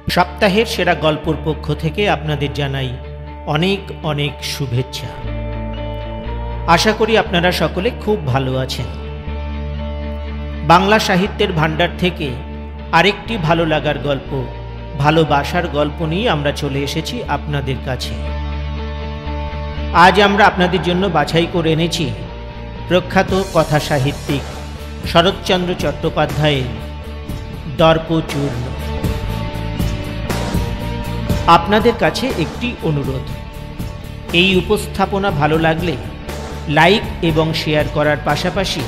সপ্তাহের সেরা গল্পর পক্ষ থেকে আপনাদের জানাই অনেক অনেক শুভেচ্ছা। আশা করি আপনারা সকলে খুব ভালো আছেন। বাংলা সাহিত্যের ভাণ্ডার থেকে আরেকটি ভালো লাগার গল্প, ভালোবাসার গল্প নিয়ে আমরা চলে এসেছি আপনাদের কাছে। আজ আমরা আপনাদের জন্য বাছাই করে এনেছি প্রখ্যাত কথা সাহিত্যিক শরৎচন্দ্র চট্টোপাধ্যায়ের দর্পচূর্ণ। আপনাদের কাছে একটি অনুরোধ, এই উপস্থাপনা ভালো লাগলে লাইক এবং শেয়ার করার পাশাপাশি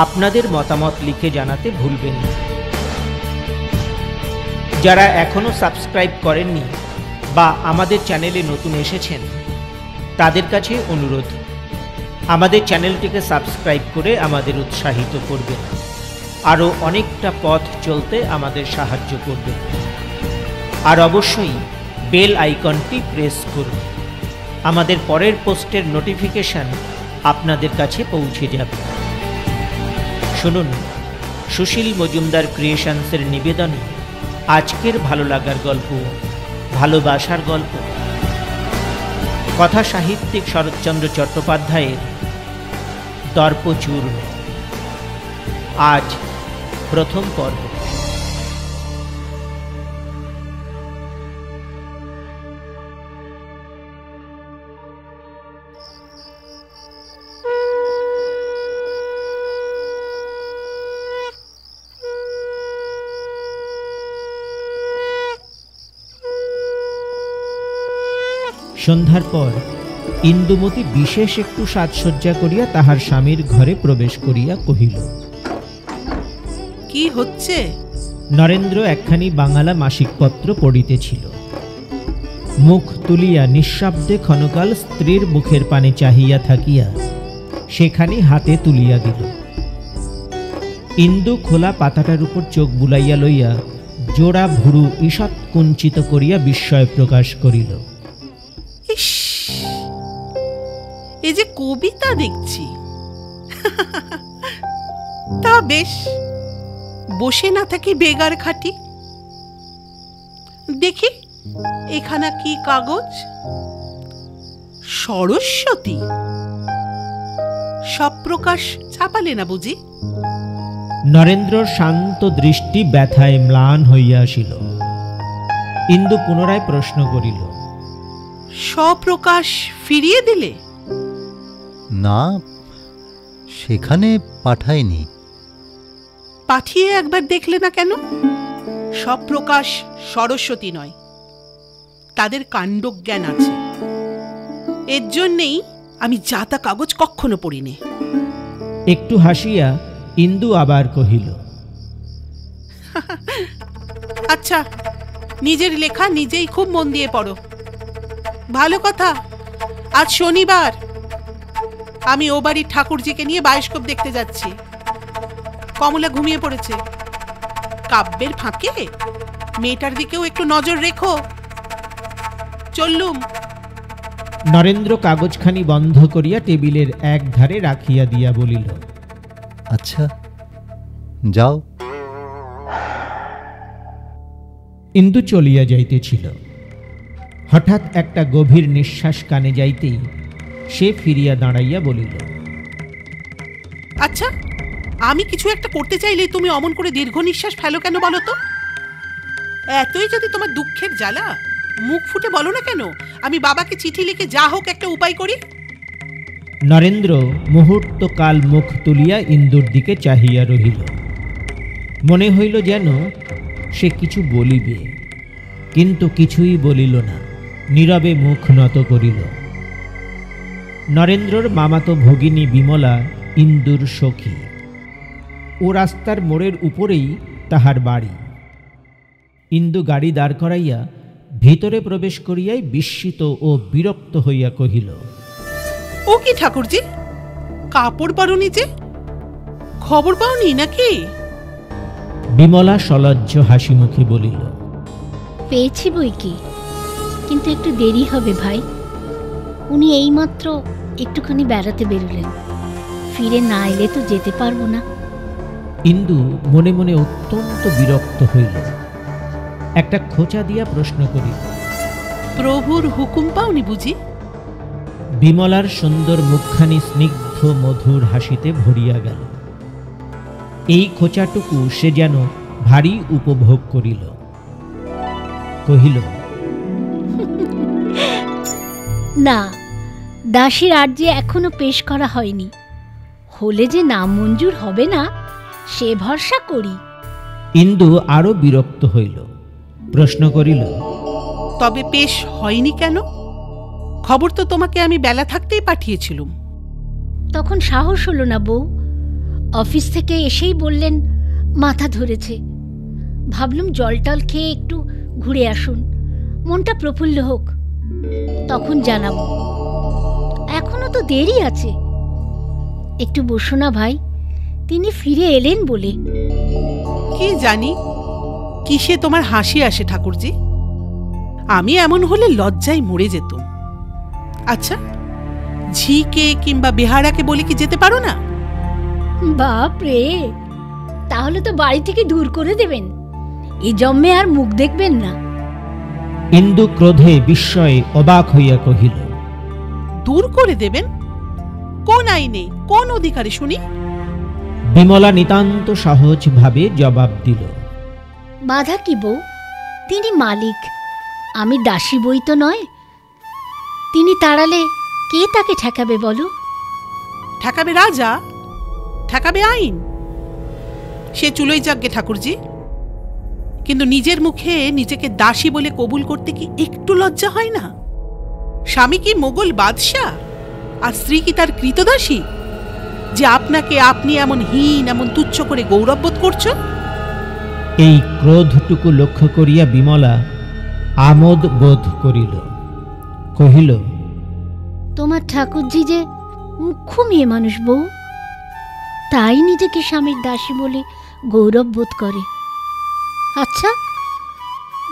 আপনাদের মতামত লিখে জানাতে ভুলবেন না। যারা এখনও সাবস্ক্রাইব করেননি বা আমাদের চ্যানেলে নতুন এসেছেন তাদের কাছে অনুরোধ, আমাদের চ্যানেলটিকে সাবস্ক্রাইব করে আমাদের উৎসাহিত করবেন, আরও অনেকটা পথ চলতে আমাদের সাহায্য করবেন। আর অবশ্যই বেল আইকনটি প্রেস করুন, আমাদের পরের পোস্টের নোটিফিকেশন আপনাদের কাছে পৌঁছে যাবে। শুনুন সুশীল মজুমদার ক্রিয়েশনসের নিবেদনে আজকের ভালো লাগার গল্প, ভালোবাসার গল্প, কথা সাহিত্যিক শরৎচন্দ্র চট্টোপাধ্যায়ের দর্পচূর্ণ। আজ প্রথম পর্ব। সন্ধ্যার পর ইন্দুমতি বিশেষ একটু সাজসজ্জা করিয়া তাহার স্বামীর ঘরে প্রবেশ করিয়া কহিল, কি হচ্ছে? নরেন্দ্র একখানি বাঙালা মাসিকপত্র পড়িতেছিল। মুখ তুলিয়া নিঃশব্দে ক্ষণকাল স্ত্রীর মুখের পানে চাহিয়া থাকিয়া সেখানি হাতে তুলিয়া দিল। ইন্দু খোলা পাতাটার উপর চোখ বুলাইয়া লইয়া জোড়া ভুরু ঈষৎ কুঞ্চিত করিয়া বিস্ময় প্রকাশ করিল। এ যে কবিতা দেখছি। তা বেশ, বসে না থাকি বেগার খাটি। দেখি এখানা কি কাগজ? সরস্বতী সব প্রকাশ ছাপালে না বুঝি? নরেন্দ্রর শান্ত দৃষ্টি ব্যথায় ম্লান হইয়া আসিল। ইন্দু পুনরায় প্রশ্ন করিল, স্বপ্রকাশ ফিরিয়ে দিলে? না, সেখানে পাঠায়নি। পাঠিয়ে একবার দেখলে না কেন? স্বপ্রকাশ সরস্বতী নয়, তাদের কাণ্ডজ্ঞান আছে। এর জন্যেই আমি যাতা কাগজ কখনো পড়িনি। একটু হাসিয়া ইন্দু আবার কহিল, আচ্ছা, নিজের লেখা নিজেই খুব মন দিয়ে পড়ো। ভালো কথা, আজ শনিবার, আমি ও বাড়ির ঠাকুরজিকে নিয়ে বায়োস্কোপ দেখতে যাচ্ছি। কমলা ঘুমিয়ে পড়েছে। কাব্যের ফাঁকে মেয়েটার দিকেও একটু নজর রেখো। চললুম। নরেন্দ্র কাগজখানি বন্ধ করিয়া টেবিলের এক ধারে রাখিয়া দিয়া বলিল, আচ্ছা, যাও। ইন্দু চলিয়া যাইতেছিল। হঠাৎ একটা গভীর নিঃশ্বাস কানে যাইতেই সে ফিরিয়া দাঁড়াইয়া বলিল, আচ্ছা, আমি কিছু একটা করতে চাইলে তুমি অমন করে দীর্ঘ নিঃশ্বাস ফেলো কেন বলো তো? এতই যদি তোমার দুঃখের জ্বালা, মুখ ফুটে বলো না কেন আমি বাবাকে চিঠি লিখে যা হোক একটা উপায় করি। নরেন্দ্র মুহূর্তকাল মুখ তুলিয়া ইন্দুর দিকে চাহিয়া রহিল। মনে হইল যেন সে কিছু বলিবে, কিন্তু কিছুই বলিল না, নীরবে মুখ নত করিল। নরেন্দ্রর মামাতো ভগিনী বিমলা ইন্দুর সখী। ও রাস্তার মোড়ের উপরেই তাহার বাড়ি। ইন্দু গাড়ি দাঁড় করাইয়া ভিতরে প্রবেশ করিয়াই বিস্মিত ও বিরক্ত হইয়া কহিল, ও কি ঠাকুরজি, কাপড় পরনি যে? খবর পাওনি নাকি? বিমলা সলজ্জ হাসি মুখে বলিল, পেয়েছি বই কি, কিন্তু একটু দেরি হবে ভাই। উনি এইমাত্র একটুখানি বেড়াতে বেরোলেন, ফিরে না এলে তো যেতে পারবো না। ইন্দু মনে মনে অত্যন্ত বিরক্ত হইল। একটা খোঁচা দিয়া প্রশ্ন করিল। প্রভুর হুকুম পাওনি বুঝি? বিমলার সুন্দর মুখখানি স্নিগ্ধ মধুর হাসিতে ভরিয়া গেল। এই খোঁচাটুকু সে যেন ভারী উপভোগ করিল। কহিল, না, দাসীর আর্জি এখনো পেশ করা হয়নি। হলে যে নাম মঞ্জুর হবে না সে ভরসা করি। ইন্দু আরো বিরক্ত হইল, প্রশ্ন করিল, তবে পেশ হয়নি কেন? খবর তো তোমাকে আমি বেলা থাকতেই পাঠিয়েছিলুম। তখন সাহস হলো না বউ। অফিস থেকে এসেই বললেন মাথা ধরেছে। ভাবলুম জল টল খেয়ে একটু ঘুরে আসুন, মনটা প্রফুল্ল হোক, তখন জানাবো। এখনো তো দেরি আছে। একটু বসো না ভাই, তিনি ফিরে এলেন বলে। কি জানি কিসে তোমার হাসি আসে ঠাকুরজি। আমি এমন হলে লজ্জায় মরে যেতুম। আচ্ছা, ঝিকে কিংবা বেহারাকে বলে কি যেতে পারো না? বাপ রে, তাহলে তো বাড়ি থেকে দূর করে দেবেন। এই জন্মে আর মুখ দেখবেন না। ইন্দু ক্রোধে বিস্ময়ে অবাক হইয়া কহিল, দূর করে দেবেন? কোন আইনে, কোন অধিকারে শুনি? বিমলা নিতান্ত সহজ ভাবে জবাব দিল, বাধা কি বউ, তিনি মালিক, আমি দাসী বই তো নয়। তিনি তাড়ালে কে তাকে ঠেকাবে বলো? ঠেকাবে রাজা, ঠেকাবে আইন। সে চুলোই যাকগে ঠাকুরজি, কিন্তু নিজের মুখে নিজেকে দাসী বলে কবুল করতে কি একটু লজ্জা হয় না? স্বামী কি মোগল বাদশাহ আর স্ত্রী কি তার কৃতদাসী, যে আপনাকে আপনি এমন হীন, এমন তুচ্ছ করে গৌরববোধ করছো? এই ক্রোধটুকু লক্ষ্য করিয়া বিমলা আমোদ বোধ করিল। কহিল, তোমার ঠাকুরজি যে মুখ্য মেয়ে মানুষ বউ, তাই নিজেকে স্বামীর দাসী বলে গৌরব বোধ করে। আচ্ছা,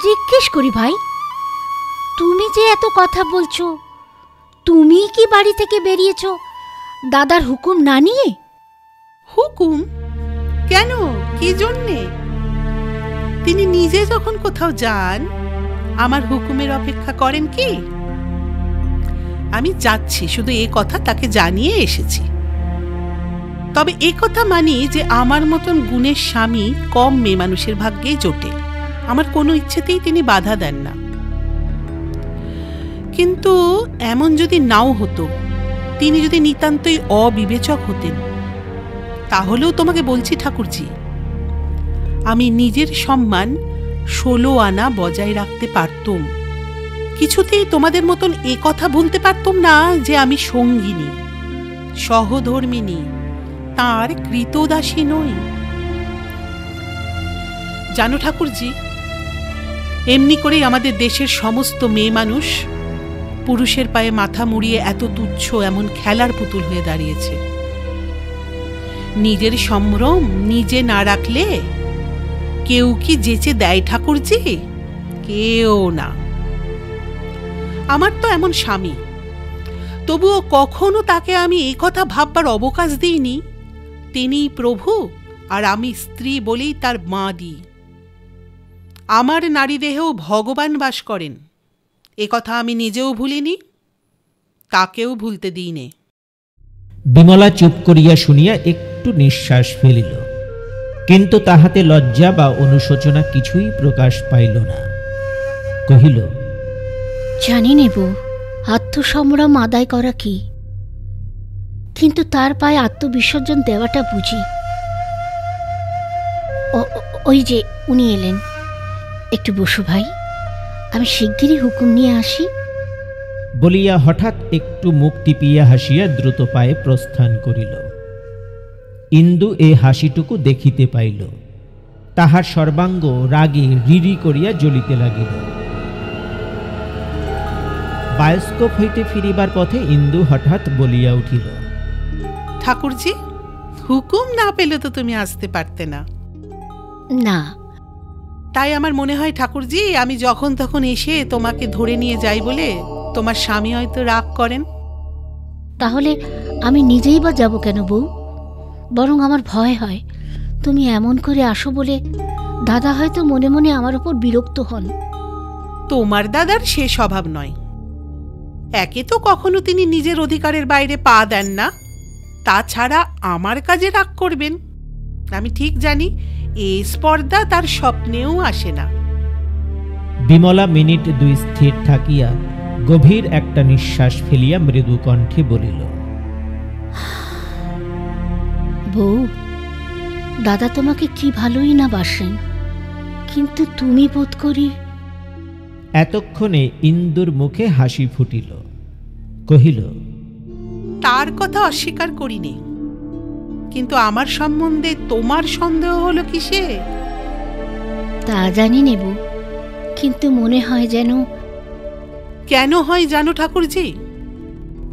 জিজ্ঞেস করি ভাই, তুমি যে এত কথা বলছো, তুমি কি বাড়ি থেকে বেরিয়েছো দাদার হুকুম না নিয়ে? হুকুম কেন, কি জন্যে? তিনি নিজে যখন কোথাও যান আমার হুকুমের অপেক্ষা করেন কি? আমি যাচ্ছি শুধু এ কথা তাকে জানিয়ে এসেছি। তবে এ কথা মানি যে আমার মতন গুণের স্বামী কম মেয়ে মানুষের ভাগ্যেই জোটে। আমার কোনো ইচ্ছেতেই তিনি বাধা দেন না। কিন্তু এমন যদি নাও হতো, তিনি যদি নিতান্তই অবিবেচক হতেন, তাহলেও তোমাকে বলছি ঠাকুরজি, আমি নিজের সম্মান 16 আনা বজায় রাখতে পারতুম। কিছুতেই তোমাদের মতন এ কথা বলতে পারতুম না যে আমি সঙ্গিনী, সহধর্মিনী, তাঁর কৃতদাসী নই। জানো ঠাকুরজি, এমনি করেই আমাদের দেশের সমস্ত মেয়ে মানুষ পুরুষের পায়ে মাথা মুড়িয়ে এত তুচ্ছ, এমন খেলার পুতুল হয়ে দাঁড়িয়েছে। নিজের সম্ভ্রম নিজে না রাখলে কেউ কি যেচে দেয় ঠাকুরজি? কেউ না। আমার তো এমন স্বামী, তবুও কখনো তাকে আমি এই কথা ভাববার অবকাশ দিইনি তিনিই প্রভু আর আমি স্ত্রী বলেই তার মা দিই। আমার নারী দেহেও ভগবান বাস করেন, এ কথা আমি নিজেও ভুলিনি, তাকেও ভুলতে দিইনি। বিমলা চুপ করিয়া শুনিয়া একটু নিঃশ্বাস ফেলিল, কিন্তু তাহাতে লজ্জা বা অনুশোচনা কিছুই প্রকাশ পাইল না। কহিল, জানি নেব আত্মসম্ভ্রম আদায় করা কি, কিন্তু তার পায়ে আত্মবিসর্জন দেওয়াটা বুঝি। ওই যে উনি এলেন, একটু বসো ভাই, আমি শিগগিরই হুকুম নিয়ে আসি। বলিয়া হঠাৎ একটু মুখ টিপিয়া হাসিয়া দ্রুত পায়ে প্রস্থান করিল। ইন্দু এ হাসিটুকু দেখিতে পাইল, তাহার সর্বাঙ্গ রাগে রিরি করিয়া জ্বলিতে লাগিল। বায়োস্কোপ হইতে ফিরিবার পথে ইন্দু হঠাৎ বলিয়া উঠিল, ঠাকুরজি, হুকুম না পেলে তো তুমি আসতে পারতে না। না, তাই আমার মনে হয় ঠাকুরজি, আমি যখন তখন এসে তোমাকে ধরে নিয়ে যাই বলে তোমার স্বামী হয়তো রাগ করেন। তাহলে আমি নিজেই বা যাব কেন বউ? বরং আমার ভয় হয় তুমি এমন করে আসো বলে দাদা হয়তো মনে মনে আমার উপর বিরক্ত হন। তোমার দাদার সে স্বভাব নয়। একে তো কখনো তিনি নিজের অধিকারের বাইরে পা দেন না, তাছাড়া আমার কাজে রাগ করবেন। আমি ঠিক জানি এই স্পর্ধা তার স্বপ্নেও আসে না। বিমলা মিনিট দুই স্থির থাকিয়া গভীর একটা নিঃশ্বাস ফেলিয়া মৃদু কণ্ঠে বলিল, বউ, দাদা তোমাকে কি ভালোই না বাসেন, কিন্তু তুমি বোধ করি। এতক্ষণে ইন্দুর মুখে হাসি ফুটিল। কহিল, তার কথা অস্বীকার করিনি, কিন্তু আমার সম্বন্ধে তোমার সন্দেহ হলো কিসে? তা জানি নেব, কিন্তু মনে হয় যেন। কেন হয় জানো ঠাকুরজি?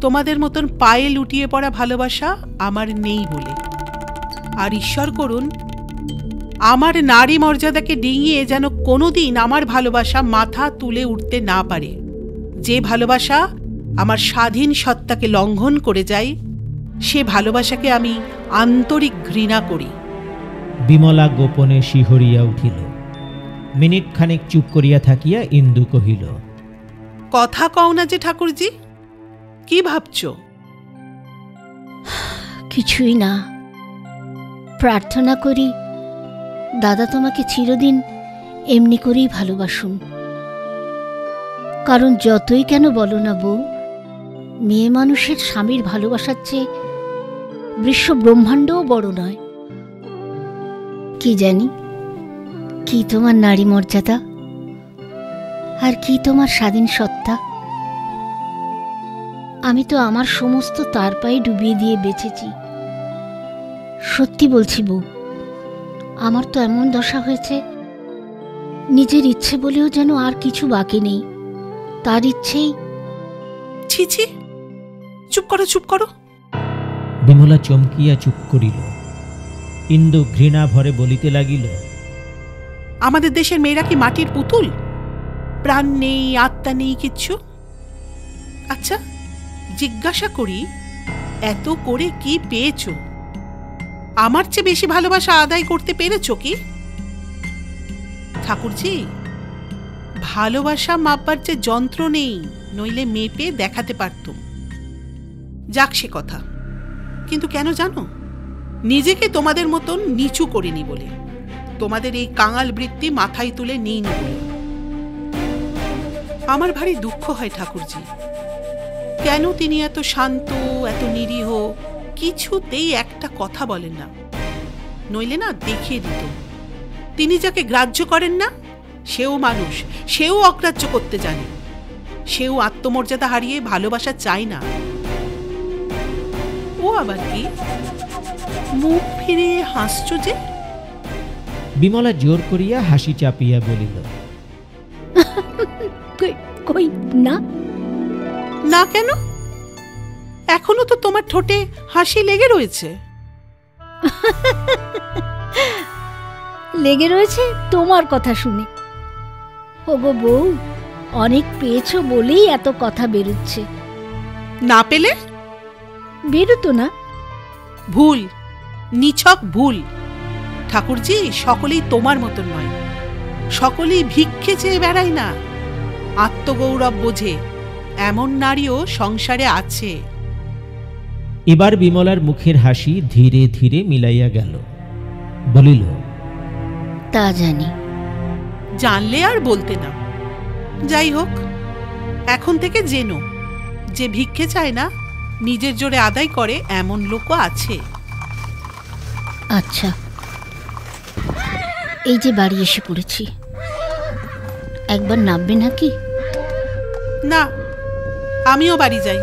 তোমাদের মতন পায়ে লুটিয়ে পড়া ভালোবাসা আমার নেই বলে। আর ঈশ্বর করুন আমার নারী মর্যাদাকে ডিঙিয়ে যেন কোনোদিন আমার ভালোবাসা মাথা তুলে উঠতে না পারে। যে ভালোবাসা আমার স্বাধীন সত্তাকে লঙ্ঘন করে যায়, সে ভালোবাসাকে আমি আন্তরিক ঘৃণা করি। বিমলা গোপনে শিহরিয়া উঠিল। মিনিট খানেক চুপ করিয়া থাকিয়া ইন্দু কহিল, কথা কও না যে ঠাকুরজি, কি ভাবছ? কিছুই না। প্রার্থনা করি দাদা তোমাকে চিরদিন এমনি করেই ভালোবাসুন। কারণ যতই কেন বলো না বউ, মেয়ে মানুষের স্বামীর ভালোবাসার চেয়ে বিশ্ব ব্রহ্মাণ্ডও বড় নয়। কি জানি কি তোমার নারী মর্যাদা, আর কি তোমার স্বাধীন সত্তা। আমি তো আমার সমস্ত তার পায়ে ডুবিয়ে দিয়ে বেঁচেছি। সত্যি বলছি বউ, আমার তো এমন দশা হয়েছে, নিজের ইচ্ছে বলেও যেন আর কিছু বাকি নেই। তার ইচ্ছেই। ছি ছি, চুপ করো চুপ করো। বিমলা চমকিয়া চুপ করিল। ইন্দু ঘৃণা ভরে বলিতে লাগিল, আমাদের দেশের মেয়েরা কি মাটির পুতুল? প্রাণ নেই, আত্মা নেই, কিচ্ছু। আচ্ছা জিজ্ঞাসা করি, এত করে কি পেয়েছ? আমার চেয়ে বেশি ভালোবাসা আদায় করতে পেরেছ কি? ঠাকুরজি, ভালোবাসা মাপবার যে যন্ত্র নেই, নইলে মেপে দেখাতে পারতুম। যাক সে কথা। কিন্তু কেন জানো? নিজেকে তোমাদের মতন নিচু করিনি বলে, তোমাদের এই কাঙাল বৃত্তি মাথায় তুলে নিইনি বলে। আমার ভারী দুঃখ হয় ঠাকুরজি, কেন তিনি এত শান্ত, এত নিরীহ, কিছুতেই একটা কথা বলেন না। নইলে না দেখিয়ে দিত। তিনি যাকে গ্রাহ্য করেন না, সেও মানুষ, সেও অগ্রাহ্য করতে জানে, সেও আত্মমর্যাদা হারিয়ে ভালোবাসা চায় না। ও আবার কি মুখ ফিরিয়ে হাসছ যে? বিমলা জোর করিয়া হাসি চাপিয়া বলিল, কই না। না কেন? এখনো তো তোমার ঠোঁটে হাসি লেগে রয়েছে। লেগে রয়েছে তোমার কথা শুনে। ওগো বউ, অনেক পেয়েছো বলেই এত কথা বেরোচ্ছে। না পেলে বেরোতো না। ভুল, নিছক ভুল। ঠাকুরজি, সকলেই তোমার মতন নয়। সকলেই ভিক্ষে চেয়ে বেড়ায় না, আত্মগৌরব বোঝে। এমন নারীও সংসারে আছে। এবার বিমলার মুখের হাসি ধীরে ধীরে মিলাইয়া গেল। বলিল, তা জানি। জানলে আর বলতে না। যাই হোক, এখন থেকে জেনো, যে ভিক্ষে চায় না, নিজের জোরে আদায় করে এমন লোকও আছে। আচ্ছা, এই যে বাড়ি এসে পড়েছি, একবার নামবে নাকি? না, আমিও বাড়ি যাই।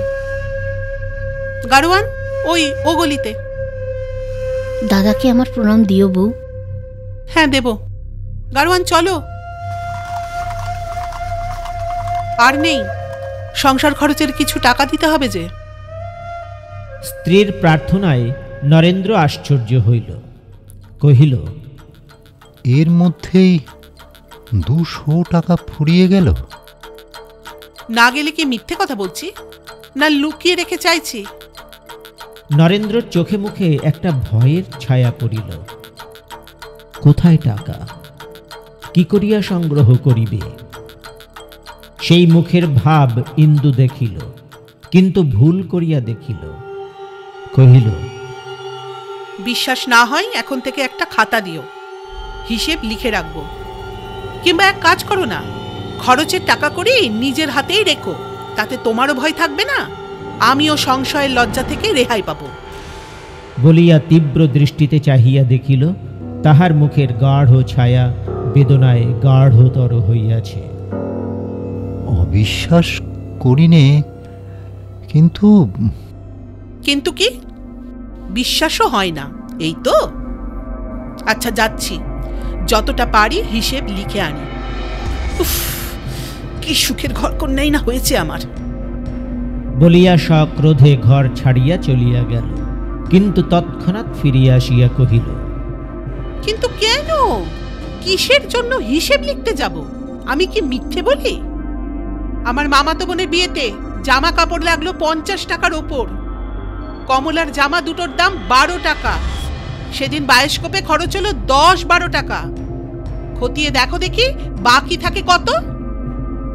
গাড়োয়ান, ওই ও গলিতে। দাদাকে আমার প্রণাম দিও বউ। হ্যাঁ দেব। গাড়োয়ান চলো। আর নেই, সংসার খরচের কিছু টাকা দিতে হবে যে। স্ত্রীর প্রার্থনায় নরেন্দ্র আশ্চর্য হইল। কহিল, এর মধ্যেই 200 টাকা ফুরিয়ে গেল। না গেলে কি মিথ্যে কথা বলছি, না লুকিয়ে রেখে চাইছি? নরেন্দ্রর চোখে মুখে একটা ভয়ের ছায়া পড়িল। কোথায় টাকা? কি করিয়া সংগ্রহ করিবে। সেই মুখের ভাব ইন্দু দেখিল, কিন্তু ভুল করিয়া দেখিল। কহিল, বিশ্বাস না হয় এখন থেকে একটা খাতা দিও, হিসেব লিখে রাখবো। কিংবা এক কাজ করো না, খরচের টাকা করে নিজের হাতেই রেখো, তাতে তোমারও ভয় থাকবে না, আমিও সংশয়ের লজ্জা থেকে রেহাই পাবো। বলিয়া তীব্র দৃষ্টিতে চাহিয়া দেখিল, তাহার মুখের গাঢ় ছায়া বেদনায় গাঢ়তর হইয়াছে। অবিশ্বাস করিনে, কিন্তু কিন্তু কি? বিশ্বাসও হয় না, এই তো। আচ্ছা যাচ্ছি, যতটা পারি হিসেব লিখে আনি। উফ, কি সুখের ঘর কন্যাই না হয়েছে আমার। বলিয়া সক্রোধে ঘর ছাড়িয়া চলিয়া গেল, কিন্তু তৎক্ষণাৎ ফিরিয়া আসিয়া কহিল, কিন্তু কেন? কিসের জন্য হিসেব লিখতে যাব? আমি কি মিথ্যে বলি? আমার মামাতো বোনের বিয়েতে জামা কাপড় লাগলো 50 টাকার ওপর। কমলার জামা দুটোর দাম 12 টাকা। সেদিন বায়োস্কোপে খরচ হলো 10-12 টাকা। খতিয়ে দেখো দেখি বাকি থাকে কত।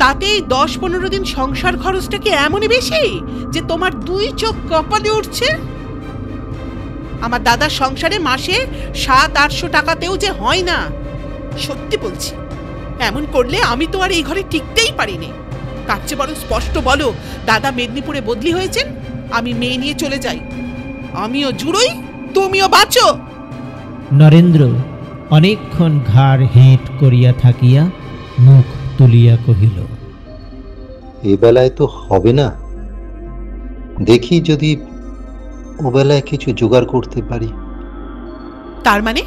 তাতেই 10-15 দিন সংসার খরচটা কি এমনই বেশি যে তোমার 2 চোখ কপালে উঠছে? আমার দাদার সংসারে মাসে 700-800 টাকাতেও যে হয় না। সত্যি বলছি, এমন করলে আমি তো আর এই ঘরে টিকতেই পারিনি। তার চেয়ে বরং স্পষ্ট বলো, দাদা মেদিনীপুরে বদলি হয়েছেন, আমি মেয়ে নিয়ে চলে যাই। আমিও জুড়োই, তুমিও বাঁচো। নরেন্দ্র অনেকক্ষণ ঘাড় হেঁট করিয়া থাকিয়া মুখ তুলিয়া কহিল, এ বেলায় তো হবে না, দেখি যদি ও বেলায় কিছু জোগাড় করতে পারি। তার মানে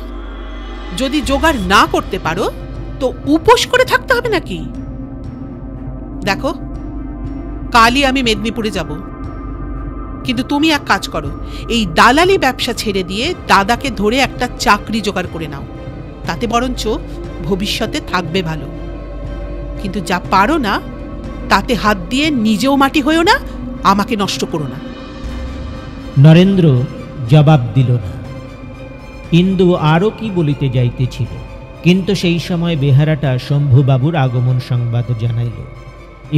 যদি জোগাড় না করতে পারো তো উপোস করে থাকতে হবে নাকি? দেখো, কালই আমি মেদিনীপুরে যাব, কিন্তু তুমি এক কাজ করো, এই দালালি ব্যবসা ছেড়ে দিয়ে দাদাকে ধরে একটা চাকরি জোগাড় করে নাও, তাতে বরঞ্চ ভবিষ্যতে থাকবে ভালো। কিন্তু যা পারো না তাতে হাত দিয়ে নিজেও মাটি হয়েও না, আমাকে নষ্ট করো না। নরেন্দ্র জবাব দিল না। ইন্দু আরও কি বলিতে যাইতেছিল, কিন্তু সেই সময় বেহারাটা শম্ভুবাবুর আগমন সংবাদ জানাইল,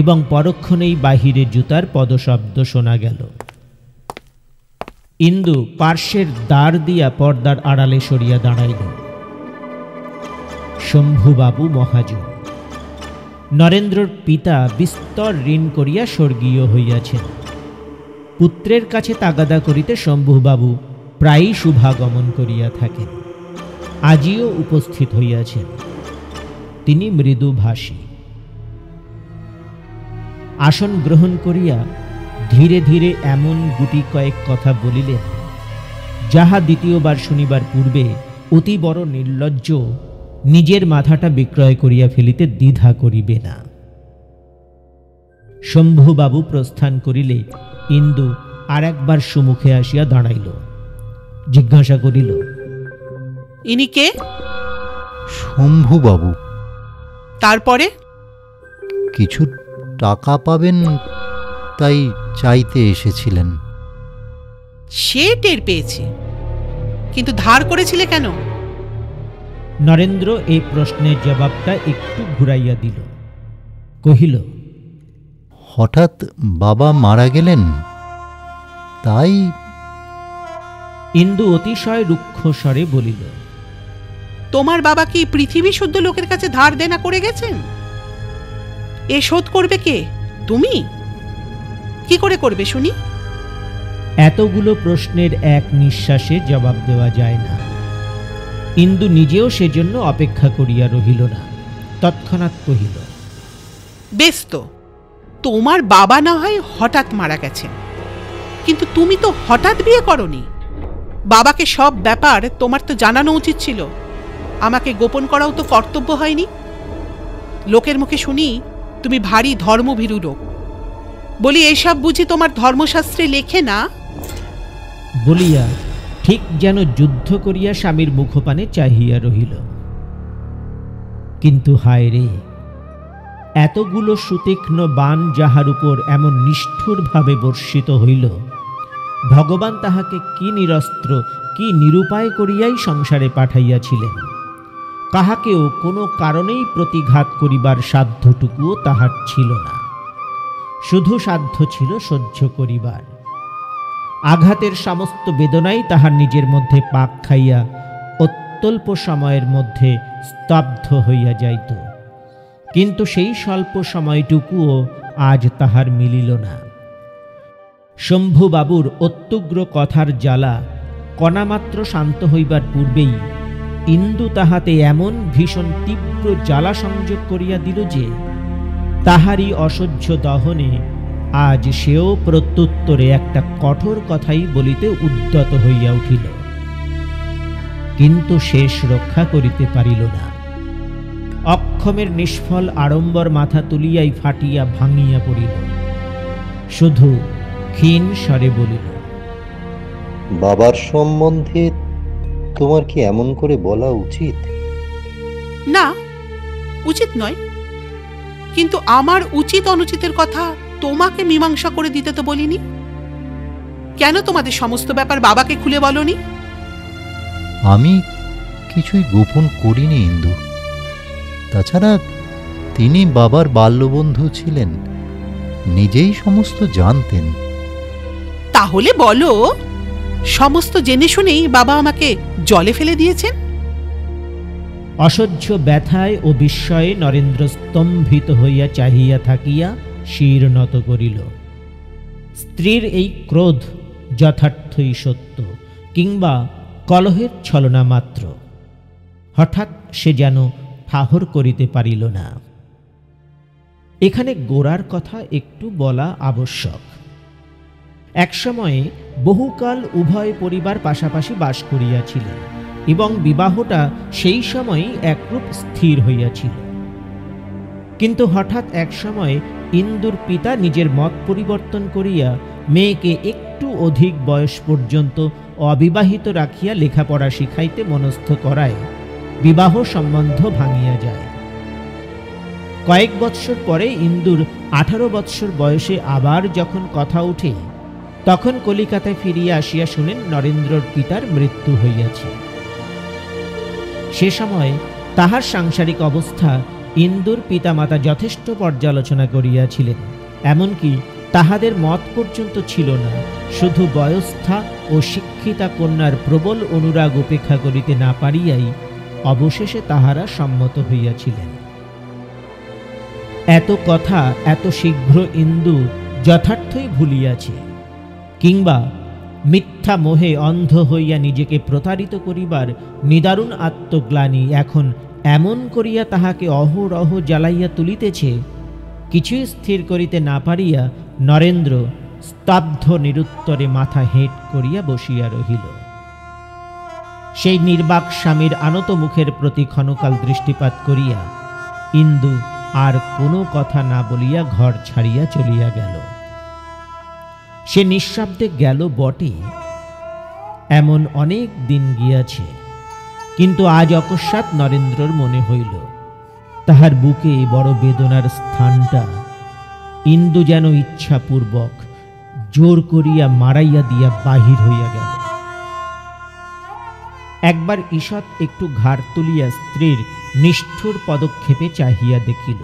এবং পরক্ষণেই বাহিরে জুতার পদশব্দ শোনা গেল। ইন্দু পার্শ্বের দ্বার দিয়া পর্দার আড়ালে সরিয়া দাঁড়াইল। শম্ভুবাবু মহাজন, নরেন্দ্রর পিতা বিস্তর ঋণ করিয়া স্বর্গীয় হইয়াছেন। পুত্রের কাছে তাগাদা করিতে শম্ভুবাবু প্রায়ই শুভাগমন করিয়া থাকেন। আজিও উপস্থিত হইয়াছেন। তিনি মৃদুভাষী। আসন গ্রহণ করিয়া ধীরে ধীরে এমন গুটি কয়েক কথা বলিলেন, যাহা দ্বিতীয়বার শুনিবার পূর্বে অতি বড় নির্লজ্জ নিজের মাথাটা বিক্রয় করিয়া ফেলিতে দ্বিধা করিবে না। শম্ভুবাবু প্রস্থান করিলে ইন্দু আর একবার সুমুখে আসিয়া দাঁড়াইল। জিজ্ঞাসা করিল, ইনি কে? শম্ভুবাবু। তারপরে? কিছু টাকা পাবেন তাই চাইতে এসেছিলেন। সে টের পেয়েছি, কিন্তু ধার করেছিলে কেন? নরেন্দ্র এই প্রশ্নের জবাবটা একটু ঘুরাইয়া দিল। কহিল, হঠাৎ বাবা মারা গেলেন, তাই। ইন্দু অতিশয় রুক্ষ স্বরে বলিল, তোমার বাবা কি পৃথিবী শুদ্ধ লোকের কাছে ধার দেনা করে গেছেন? এ শোধ করবে কে? তুমি? কি করে করবে শুনি? এতগুলো প্রশ্নের এক নিঃশ্বাসে জবাব দেওয়া যায় না। ইন্দু নিজেও সেজন্য অপেক্ষা করিয়া রহিল না। তৎক্ষণাৎ কহিল, বেশ তো, তোমার বাবা না হয় হঠাৎ মারা গেছেন, কিন্তু তুমি তো হঠাৎ বিয়ে করনি। বাবাকে সব ব্যাপার তোমার তো জানানো উচিত ছিল। আমাকে গোপন করাও তো কর্তব্য হয়নি। লোকের মুখে শুনি তুমি ভারী ধর্মভীরু লোক। বলি, এসব বুঝি তোমার ধর্মশাস্ত্রে লেখে না? বলিয়া ঠিক যেন যুদ্ধ করিয়া স্বামীর মুখপানে চাহিয়া রহিল। কিন্তু হায় রে, এতগুলো সুতীক্ষ্ণ বাণ যাহার উপর এমন নিষ্ঠুরভাবে বর্ষিত হইল, ভগবান তাহাকে কি নিরস্ত্র, কি নিরুপায় করিয়াই সংসারে পাঠাইয়াছিলেন। কাহাকেও কোনো কারণেই প্রতিঘাত করিবার সাধ্যটুকুও তাহার ছিল না। শুধু সাধ্য ছিল সহ্য করিবার। আঘাতের সমস্ত বেদনাই তাহার নিজের মধ্যে পাক খাইয়া অত্যল্প সময়ের মধ্যে স্তব্ধ হইয়া যাইত। কিন্তু সেই স্বল্প সময়টুকুও আজ তাহার মিলিল না। শম্ভুবাবুর অত্যুগ্র কথার জ্বালা কণামাত্র শান্ত হইবার পূর্বেই ইন্দু তাহাতে এমন ভীষণ তীব্র জ্বালা সংযোগ করিয়া দিল যে তাহারই অসহ্য দহনে আজ সেও প্রত্যুত্তরে একটা কঠোর কথাই বলিতে উদ্যত হইয়া উঠিল, কিন্তু শেষ রক্ষা করিতে পারিল না। অক্ষমের নিষ্ফল আড়ম্বর মাথা তুলিয়াই ফাটিয়া ভাঙিয়া পড়িল। শুধু ক্ষীণ স্বরে বলিল, বাবার সম্বন্ধে তোমার কি এমন করে বলা উচিত? না, উচিত নয়, কিন্তু আমার উচিত অনুচিতের কথা তোমাকে মীমাংসা করে দিতে তো বলিনি। কেন তোমাদের সমস্ত ব্যাপার বাবাকে খুলে বলনি? আমি কিছুই গোপন করিনি ইন্দু। তাছাড়া তিনি বাবার বাল্যবন্ধু ছিলেন, নিজেই সমস্ত জানতেন। তাহলে বলো, সমস্ত জেনে শুনেই বাবা আমাকে জলে ফেলে দিয়েছেন? অসহ্য ব্যথায় ও বিস্ময়ে নরেন্দ্র স্তম্ভিত হইয়া চাহিয়া থাকিয়া শির নত করিল। স্ত্রীর এই ক্রোধ যথার্থই সত্য, কিংবা কলহের ছলনা মাত্র। হঠাৎ সে যেন ঠাহর করিতে পারিল না। এখানে গোরার কথা একটু বলা আবশ্যক। একসময়ে বহুকাল উভয় পরিবার পাশাপাশি বাস করিয়াছিলেন এবং বিবাহটা সেই সময়ই একরূপ স্থির হইয়াছিল। কিন্তু হঠাৎ এক সময় ইন্দুর পিতা নিজের মত পরিবর্তন করিয়া মেয়েকে একটু অধিক বয়স পর্যন্ত অবিবাহিত রাখিয়া লেখাপড়া শিখাইতে মনস্থ করায় বিবাহ সম্বন্ধ ভাঙিয়া যায়। কয়েক বৎসর পরে ইন্দুর 18 বৎসর বয়সে আবার যখন কথা উঠে, তখন কলিকাতায় ফিরিয়া আসিয়া শুনেন নরেন্দ্রর পিতার মৃত্যু হইয়াছে। সে সময় তাহার সাংসারিক অবস্থা ইন্দুর পিতামাতা যথেষ্ট পর্যালোচনা করিয়াছিলেন। এমনকি তাহাদের মত পর্যন্ত ছিল না, শুধু বয়স্থা ও শিক্ষিতা কন্যার প্রবল অনুরাগ উপেক্ষা করিতে না পারিয়াই অবশেষে তাহারা সম্মত হইয়াছিলেন। এত কথা এত শীঘ্র ইন্দু যথার্থই ভুলিয়াছে, কিংবা মিথ্যা মোহে অন্ধ হইয়া নিজেকে প্রতারিত করিবার নিদারুণ আত্মগ্লানি এখন এমন করিয়া তাহাকে অহরহ জ্বালাইয়া তুলিতেছে, কিছুই স্থির করিতে না পারিয়া নরেন্দ্র স্তব্ধ নিরুত্তরে মাথা হেঁট করিয়া বসিয়া রহিল। সেই নির্বাক স্বামীর আনত মুখের প্রতি ক্ষণকাল দৃষ্টিপাত করিয়া ইন্দু আর কোনো কথা না বলিয়া ঘর ছাড়িয়া চলিয়া গেল। সে নিঃশব্দে গেল বটে, এমন অনেক দিন গিয়াছে, কিন্তু আজ অকস্মাৎ নরেন্দ্রর মনে হইল তাহার বুকে বড় বেদনার স্থানটা ইন্দু যেন ইচ্ছাপূর্বক জোর করিয়া মারাইয়া দিয়া বাহির হইয়া গেল। একবার ঈষৎ একটু ঘাড় তুলিয়া স্ত্রীর নিষ্ঠুর পদক্ষেপে চাহিয়া দেখিল।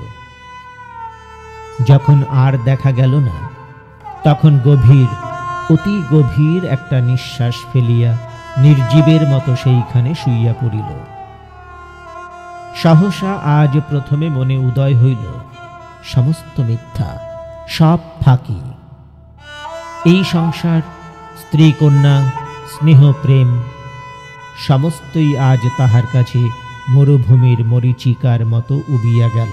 যখন আর দেখা গেল না, তখন গভীর, অতি গভীর একটা নিঃশ্বাস ফেলিয়া নির্জীবের মতো সেইখানে শুইয়া পড়িল। সহসা আজ প্রথমে মনে উদয় হইল সমস্ত মিথ্যা, সব ফাঁকি। এই সংসার, স্ত্রী কন্যা, স্নেহ প্রেম সমস্তই আজ তাহার কাছে মরুভূমির মরীচিকার মতো উবিয়া গেল।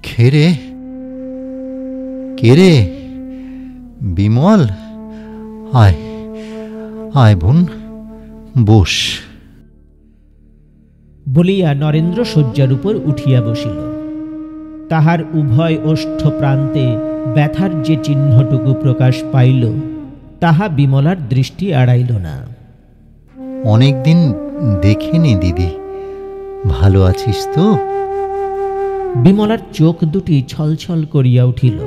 খেরে কেরে বিমল, আয় আয় বোন, বস। বলিয়া নরেন্দ্র শয্যার উপর উঠিয়া বসিল। তাহার উভয় ওষ্ঠ প্রান্তে ব্যথার যে চিহ্নটুকু প্রকাশ পাইল, তাহা বিমলার দৃষ্টি এড়াইল না। অনেকদিন দেখিনি দিদি, ভালো আছিস তো? বিমলার চোখ দুটি ছলছল করিয়া উঠিল।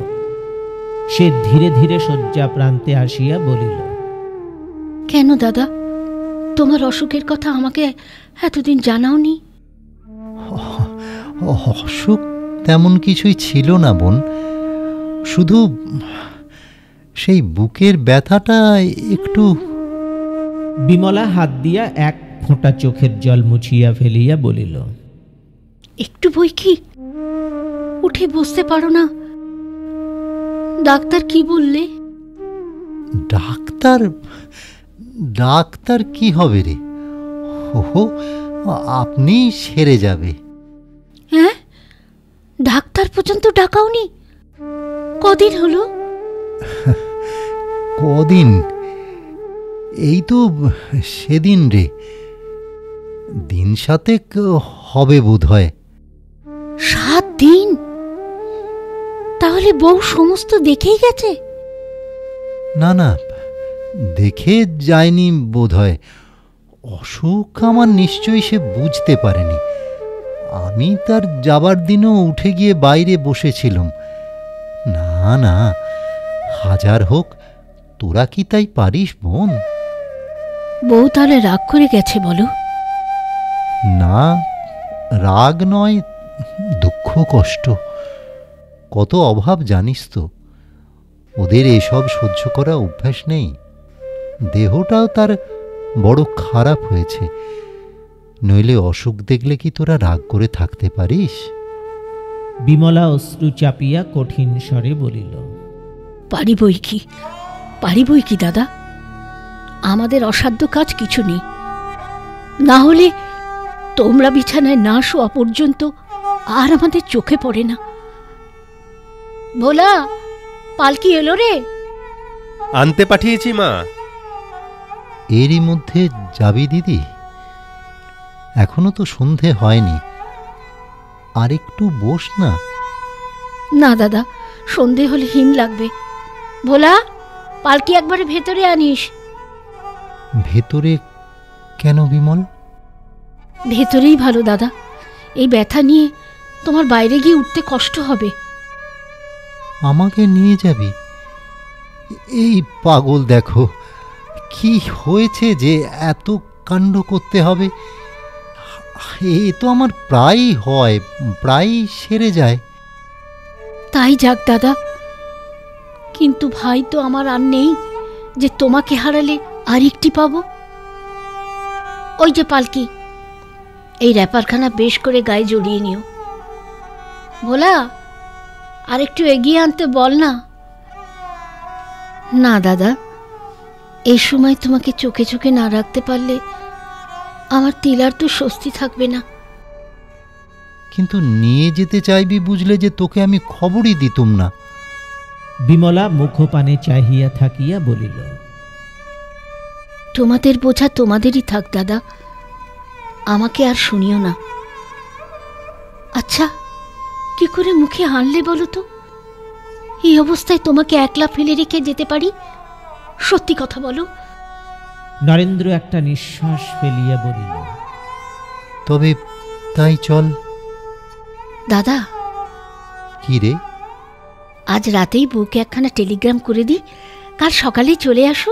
সে ধীরে ধীরে শয্যা প্রান্তে আসিয়া বলিল, কেন দাদা, তোমার অসুখের কথা আমাকে এতদিন জানাওনি। অসুখ তেমন কিছুই ছিল না বোন, শুধু সেই বুকের ব্যথাটা একটু। বিমলা হাত দিয়া এক ফোঁটা চোখের জল মুছিয়া ফেলিয়া বলিল, একটু বই কি, উঠে বসতে পারো না? ডাক্তার কি বললে? ডাক্তার ডাক্তার কি হবে রে, ও আপনি সেরে যাবে। হ্যাঁ, ডাক্তার পর্যন্ত ডাকাওনি? কদিন হলো? কদিন, এই তো সেদিন রে, দিন 7 হবে বোধ হয়। 7 দিন? তাহলে বউ সমস্ত দেখেই গেছে? না না, দেখে যায়নি বোধ হয়। অসুখ আমার নিশ্চয়ই সে বুঝতে পারেনি। আমি তার যাবার দিনও উঠে গিয়ে বাইরে বসেছিলাম। না না, হাজার হোক, তোরা কি তাই পারিস বোন? বউ তাহলে রাগ করে গেছে বলো? না, রাগ নয়, দুঃখ কষ্ট, কত অভাব জানিস তো। ওদের এসব সহ্য করা অভ্যাস নেই। দেহটাও তার বড় খারাপ হয়েছে, নইলে অসুখ দেখলে কি তোরা রাগ করে থাকতে পারিস? বিমলা অশ্রু চাপিয়া কঠিন স্বরে বলিল, পারিবই কি দাদা, আমাদের অসাধ্য কাজ কিছু নেই। না হলে তোমরা বিছানায় না শোয়া পর্যন্ত আর আমাদের চোখে পড়ে না। ভোলা, পালকি এলো রে? আনতে পাঠিয়েছি মা। এরই মধ্যে যাবি দিদি? এখনো তো সন্ধে হয়নি, আর একটু বস না। না দাদা, সন্ধে হলে হিম লাগবে। ভোলা, পালকি একবারে ভেতরে আনিস। ভেতরে কেন বিমল? ভেতরেই ভালো দাদা, এই ব্যথা নিয়ে তোমার বাইরে গিয়ে উঠতে কষ্ট হবে। আমাকে নিয়ে যাবি? এই পাগল দেখো, কি হয়েছে যে এত কাণ্ড করতে হবে? এ তো আমার প্রায়ই হয়, প্রায়ই সেরে যায়। তাই যাক দাদা, কিন্তু ভাই তো আমার আর নেই যে তোমাকে হারালে আর একটি পাবো। ওই যে পালকি, এই র্যাপারখানা বেশ করে গায়ে জড়িয়ে নিও। ভোলা, আর একটু এগিয়ে আনতে বল না। না দাদা, এই সময় তোমাকে চোখে চোখে না রাখতে পারলে আমার তিলার তো স্বস্তি থাকবে না। কিন্তু নিয়ে যেতে চাইবি বুঝলে যে তোকে আমি খবরই দিতুম না। বিমলা মুখপানে চাহিয়া থাকিয়া বলিল, তোমাদের বোঝা তোমাদেরই থাক দাদা, আমাকে আর শুনিও না। আচ্ছা, কি করে মুখে আনলে বলো তো? এই অবস্থায় তোমাকে একলা ফেলে রেখে যেতে পারি? সত্যি কথা বলো। নরেন্দ্র একটা নিঃশ্বাস ফেলিয়া বলিল, তবে তাই চল। দাদা, কি রে? আজ রাতেই বউকে একখানা টেলিগ্রাম করে দিই, কাল সকালেই চলে আসো।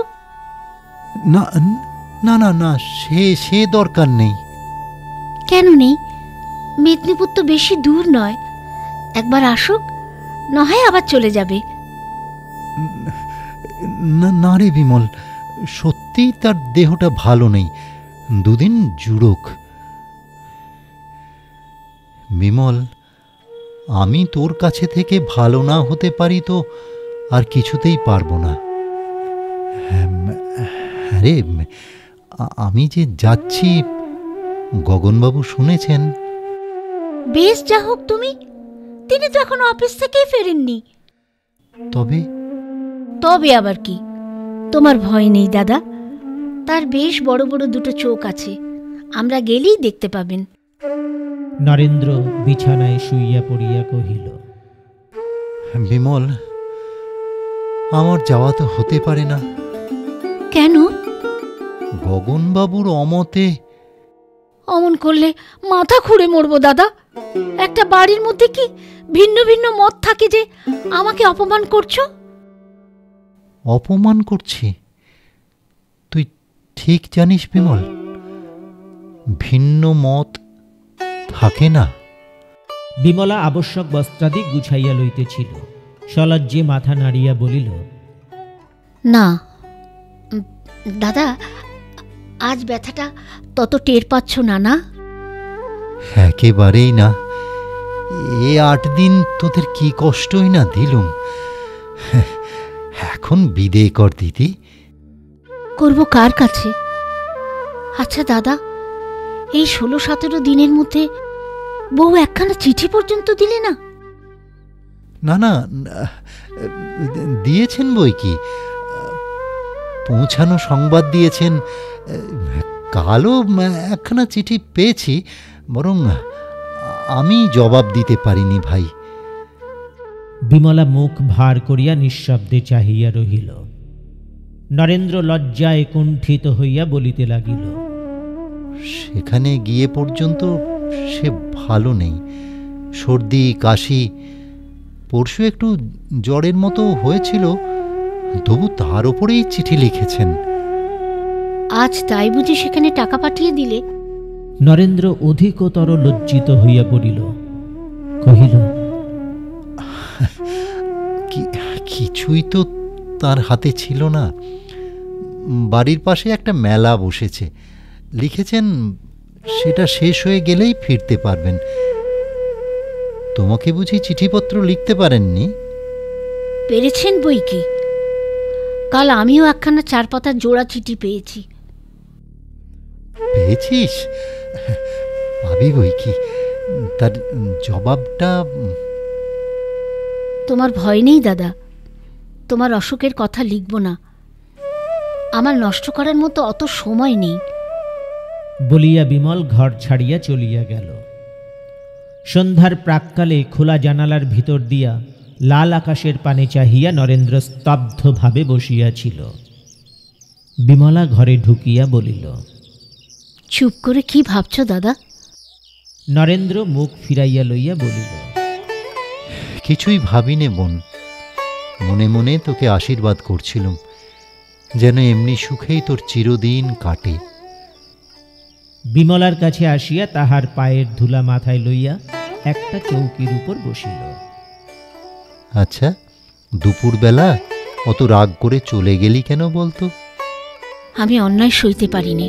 না না না না, সে দরকার নেই। কেন নেই? মেদিনীপুর তো বেশি দূর নয়, একবার আসুক, না হয় আবার চলে যাবে। না রে বিমল, সত্যিই তার দেহটা ভালো নেই, দুদিন জুড়োক। বিমল, আমি তোর কাছে থেকে ভালো না হতে পারি তো আর কিছুতেই পারবো না। আরে, আমি যে যাচ্ছি গগনবাবু শুনেছেন। বেশ, যা হোক তুমি, তিনি তো এখন অফিস থেকেই ফেরেননি। তবে আবার কি? তোমার ভয় নেই দাদা, তার বেশ বড় বড় দুটো চোখ আছে, আমরা গেলেই দেখতে পাবেন। নরেন্দ্র বিছানায় শুইয়া পড়িয়া কহিল, বিমল, আমার যাওয়া তো হতে পারে না। কেন? গগনবাবুর অমতে। অমন করলে মাথা খুঁড়ে মরবো দাদা। একটা বাড়ির মধ্যে কি ভিন্ন ভিন্ন মত থাকে যে আমাকে অপমান করছো? অপমান করছি? ঠিক জানিস বিমল, ভিন্ন মত থাকে না। বিমলা আবশ্যক বস্ত্রাদি গুছাইয়া লইতেছিল। সলজ্জে মাথা নাড়িয়া বলিল, না দাদা, আজ ব্যথাটা তত টের পাচ্ছ না? না, একেবারেই না। 8 দিন তোদের কি কষ্টই না দিলুম। এখন বিদেয় কর দিদি। করব কার কাছে? আচ্ছা দাদা, এই 16-17 দিনের মধ্যে বউ একখানা চিঠি পর্যন্ত দিলে না? না না, দিয়েছেন বই কি, পৌঁছানো সংবাদ দিয়েছেন। কালও একখানা চিঠি পেয়েছি, বরং আমি জবাব দিতে পারিনি ভাই। বিমলা মুখ ভার করিয়া নিঃশব্দে চাহিয়া রহিল। নরেন্দ্র লজ্জায় কুণ্ঠিত হইয়া বলিতে লাগিল, সেখানে গিয়ে পর্যন্ত সে ভালো নেই, সর্দি কাশি, পরশু একটু জ্বরের মতো হয়েছিল, তবু তার ওপরেই চিঠি লিখেছেন। আজ তাই বুঝি সেখানে টাকা পাঠিয়ে দিলে? নরেন্দ্র অধিকতর লজ্জিত হইয়া পড়িল। কহিল, কিছুই তো তার হাতে ছিল না। বাড়ির পাশে একটা মেলা বসেছে, লিখেছেন সেটা শেষ হয়ে গেলেই ফিরতে পারবেন। তোমাকে বুঝি চিঠিপত্র লিখতে পারেননি? পেরেছেন বই কি, কাল আমিও একখানা 4 পাতার জোড়া চিঠি পেয়েছি। পেয়েছিস? ভাবি বই কি, তার জবাবটা? তোমার ভয় নেই দাদা, তোমার অসুখের কথা লিখব না, আমার নষ্ট করার মতো অত সময় নেই। বলিয়া বিমল ঘর ছাড়িয়া চলিয়া গেল। সন্ধ্যার প্রাক্কালে খোলা জানালার ভিতর দিয়া লাল আকাশের পানে চাহিয়া নরেন্দ্র স্তব্ধভাবে বসিয়াছিল। বিমলা ঘরে ঢুকিয়া বলিল, চুপ করে কি ভাবছ দাদা? নরেন্দ্র মুখ ফিরাইয়া লইয়া বলিল, কিছুই ভাবিনে বোন, মনে মনে তোকে আশীর্বাদ করছিলুম, যেন এমনি সুখেই তোর চিরদিন কাটে। বিমলার কাছে আসিয়া তাহার পায়ের ধুলা মাথায় লইয়া একটা চৌকির উপর বসিল। আচ্ছা, দুপুরবেলা অত রাগ করে চলে গেলি কেন বলতো? আমি অন্যায় সইতে পারিনি।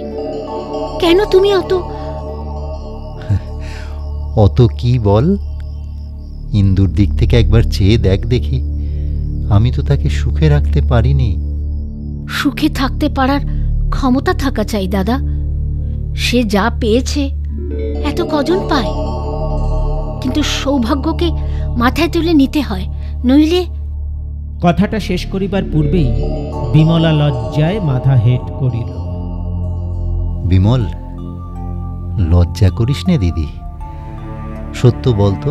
কেন তুমি অত কি বল? ইন্দুর দিক থেকে একবার চেয়ে দেখ দেখি, আমি তো তাকে সুখে রাখতে পারিনি। সুখে থাকতে পারার ক্ষমতা থাকা চাই দাদা। সে যা পেয়েছে এত কজন পায়? কিন্তু সৌভাগ্যকে মাথায় তুলে নিতে হয়, নইলে। কথাটা শেষ করিবার পূর্বেই বিমলা লজ্জায় মাথা হেঁট করিল। বিমল, লজ্জা করিস নে দিদি। সত্য বলতো,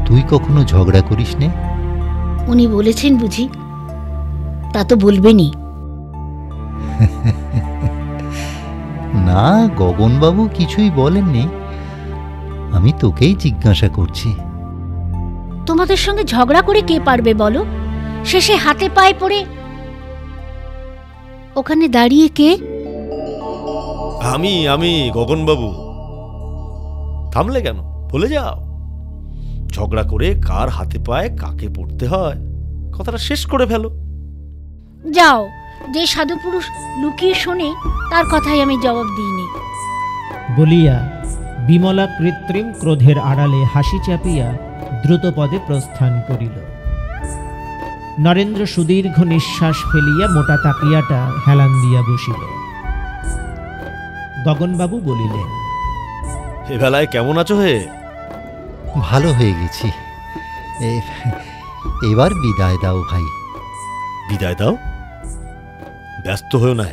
তুই কখনো ঝগড়া করিস নে? উনি বলেছেন বুঝি? তা তো বলবেনই। না, গগনবাবু কিছুই বলেননি, আমি তোকেই জিজ্ঞাসা করছি। তোমাদের সঙ্গে ঝগড়া করে কে পারবে বলো? শেষে হাতে পায়ে পড়ে ওখানে দাঁড়িয়ে কে? আমি গগনবাবু। থামলে কেন? বলে যাও। ঝগড়া করে কার হাতে পায়ে কাকে পড়তে হয় কথাটা শেষ করে ফেলো। যাও, যে সাধু পুরুষ লুকিয়ে শোনে তার কথাই আমি জবাব দিইনি। বলিয়া বিমলা কৃত্রিম ক্রোধের আড়ালে হাসি চাপিয়া দ্রুত পদে প্রস্থান করিল। নরেন্দ্র সুদীর্ঘ নিঃশ্বাস ফেলিয়া মোটা তাকিয়াটা হেলান দিয়া বসিল। গগনবাবু বলিলেন, এ বেলায় কেমন আছো হে? ভালো হয়ে গেছি। এবার বিদায় দাও ভাই। বিদায় দাও? ব্যস্ত হয়েও না,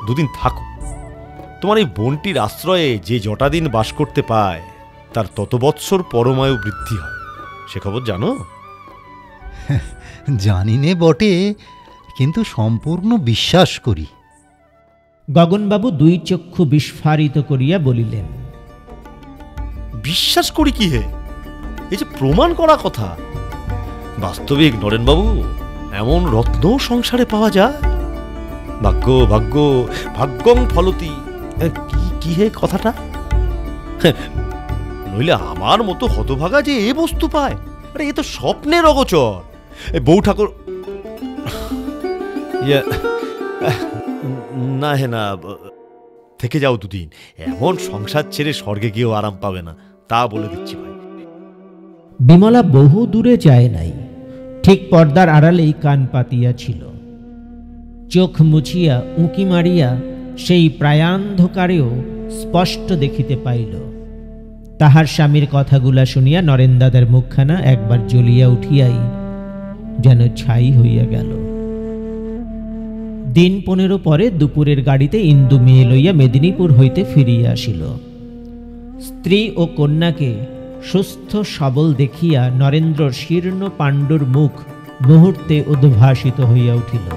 2 দিন থাকো। তোমার এই বোনটির আশ্রয়ে যে যটা দিন বাস করতে পায় তার তত বৎসর পরমায়ু বৃদ্ধি হয়, সে খবর জানো? জানি নে বটে, কিন্তু সম্পূর্ণ বিশ্বাস করি। গগনবাবু 2 চক্ষু বিস্ফারিত করিয়া বলিলেন, বিশ্বাস করি কি হে? এই যে প্রমাণ করা কথা। বাস্তবিক নরেনবাবু, এমন রত্ন সংসারে পাওয়া যায়? ভাগ্য ভাগ্য ভাগ্যং ফলতি, কি কি হে কথাটা? নইলে আমার মতো হতভাগা যে এ বস্তু পায়, আরে এ তো স্বপ্নের অগোচর। বউ ঠাকুর না হে না, থেকে যাও দুদিন। এমন সংসার ছেড়ে স্বর্গে গিয়েও আরাম পাবে না, তা বলে দিচ্ছি ভাই। বিমলা বহু দূরে যায় নাই, ঠিক পর্দার আড়ালেই কান পাতিয়া ছিল। চোখ মুছিয়া উঁকি মারিয়া সেই প্রায়ান্ধকারেও স্পষ্ট দেখিতে পাইল। তাহার স্বামীর কথাগুলা শুনিয়া নরেন্দাদার মুখখানা একবার জ্বলিয়া উঠিয়াই যেন ছাই হইয়া গেল। দিন 15 পরে দুপুরের গাড়িতে ইন্দু মেয়ে লইয়া মেদিনীপুর হইতে ফিরিয়া আসিল। স্ত্রী ও কন্যাকে সুস্থ সবল দেখিয়া নরেন্দ্রর শীর্ণ পাণ্ডুর মুখ মুহূর্তে উদ্ভাসিত হইয়া উঠিল।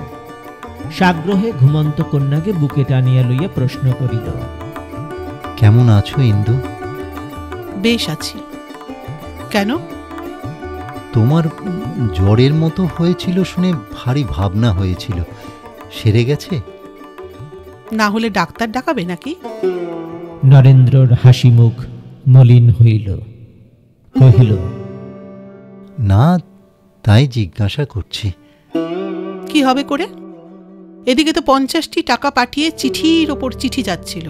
সাগ্রহে ঘুমন্ত কন্যাকে বুকে টানিয়া লইয়া প্রশ্ন করিল, কেমন আছো ইন্দু? বেশ আছি। কেন? তোমার জ্বরের মতো হয়েছিল শুনে ভারী ভাবনা হয়েছিল, সেরে গেছে? না হলে ডাক্তার ডাকাবে নাকি? নরেন্দ্রর হাসি মুখ মলিন হইল। কহিল, না, তাই জিজ্ঞাসা করছি। কি হবে করে? এদিকে তো 50টি টাকা পাঠিয়ে চিঠির ওপর চিঠি যাচ্ছিল,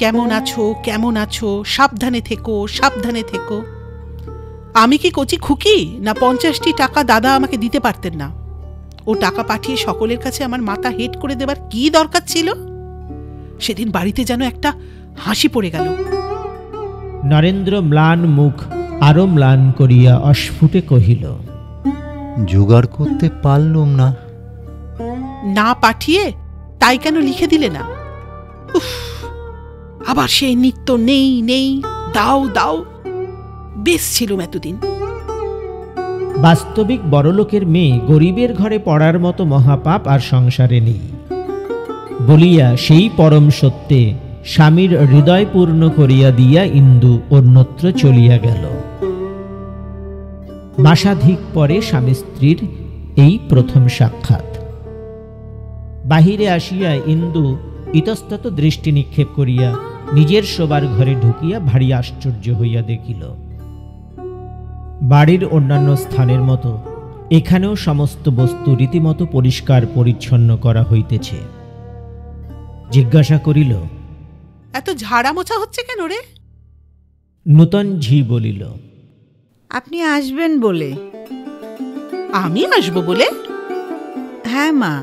কেমন আছো কেমন আছো, সাবধানে থেকো সাবধানে থেকো। আমি কি কচি খুকি না 50টি টাকা দাদা আমাকে দিতে পারতেন না? ও টাকা পাঠিয়ে সকলের কাছে আমার মাথা হেট করে দেবার কি দরকার ছিল? সেদিন বাড়িতে যেন একটা হাসি পড়ে গেল। নরেন্দ্র ম্লান মুখ আরো ম্লান করিয়া অস্ফুটে কহিল, জোগাড় করতে পারলুম না। না পাঠিয়ে তাই কেন লিখে দিলে না? উফ, আবার সেই নিত্য নেই নেই, দাও দাও। বেশ ছিলুম এতদিন। বাস্তবিক বড়লোকের মেয়ে গরিবের ঘরে পড়ার মতো মহাপাপ আর সংসারে নেই বলিয়া সেই পরম সত্যে স্বামীর হৃদয় পূর্ণ করিয়া দিয়া ইন্দু অন্যত্র চলিয়া গেল। মাসাধিক পরে স্বামী স্ত্রীর এই প্রথম সাক্ষাৎ। বাহিরে আসিয়া ইন্দু ইতস্তত দৃষ্টি নিক্ষেপ করিয়া নিজের শোবার ঘরে ঢুকিয়া ভারী আশ্চর্য হইয়া দেখিল, বাড়ির অন্যান্য স্থানের মতো এখানেও সমস্ত বস্তু রীতিমতো পরিষ্কার পরিচ্ছন্ন করা হইতেছে। জিজ্ঞাসা করিল, এত ঝাড়া মোছা হচ্ছে কেন রে? নূতন ঝি বলিল, আপনি আসবেন বলে। আমি আসবো বলে? হ্যাঁ মা,